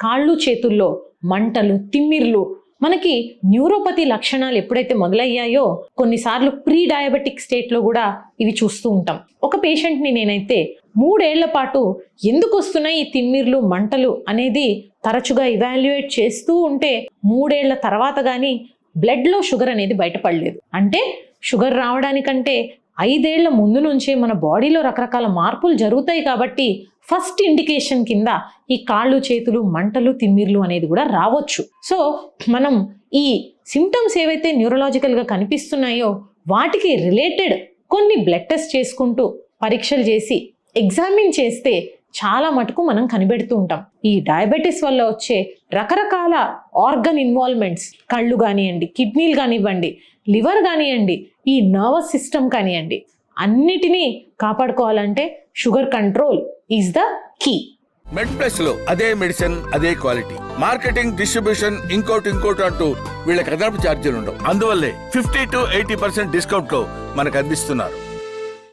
కాళ్ళు చేతుల్లో మంటలు, తిమ్మిర్లు, మనకి న్యూరోపతి లక్షణాలు ఎప్పుడైతే మొదలయ్యాయో కొన్నిసార్లు ప్రీ డయాబెటిక్ స్టేట్లో కూడా ఇవి చూస్తూ ఉంటాం. ఒక పేషెంట్ని నేనైతే 3 ఏళ్ల పాటు ఎందుకు వస్తున్నాయి ఈ తిమ్మిర్లు, మంటలు అనేది తరచుగా ఇవాల్యుయేట్ చేస్తూ ఉంటే 3 ఏళ్ల తర్వాత కానీ బ్లడ్లో షుగర్ అనేది బయటపడలేదు. అంటే షుగర్ రావడానికంటే 5 ఏళ్ల ముందు నుంచే మన బాడీలో రకరకాల మార్పులు జరుగుతాయి కాబట్టి ఫస్ట్ ఇండికేషన్ కింద ఈ కాళ్ళు, చేతులు, మంటలు, తిమ్మిర్లు అనేది కూడా రావచ్చు. సో మనం ఈ సిమ్టమ్స్ ఏవైతే న్యూరలాజికల్గా కనిపిస్తున్నాయో వాటికి రిలేటెడ్ కొన్ని బ్లడ్ టెస్ట్ చేసుకుంటూ పరీక్షలు చేసి ఎగ్జామిన్ చేస్తే చాలా మటుకు మనం కనిపెడుతూ ఉంటాం. ఈ డయాబెటీస్ వల్ల వచ్చే రకరకాల ఆర్గన్ ఇన్వాల్వ్మెంట్స్, కళ్ళు కానివ్వండి, కిడ్నీలు కానివ్వండి, లివర్ కానివ్వండి, ఈ నర్వస్ సిస్టమ్ కానివ్వండి, అన్నిటినీ కాపాడుకోవాలంటే sugar control is the key. MedPlus లో అదే మెడిసిన్, అదే క్వాలిటీ, మార్కెటింగ్, డిస్ట్రిబ్యూషన్, ఇంకోటి అంటూ వీళ్ళకి అదనపు ఛార్జీలు ఉండవు. అందువల్లే 50 to 80% డిస్కౌంట్ లో మనకు అందిస్తున్నారు.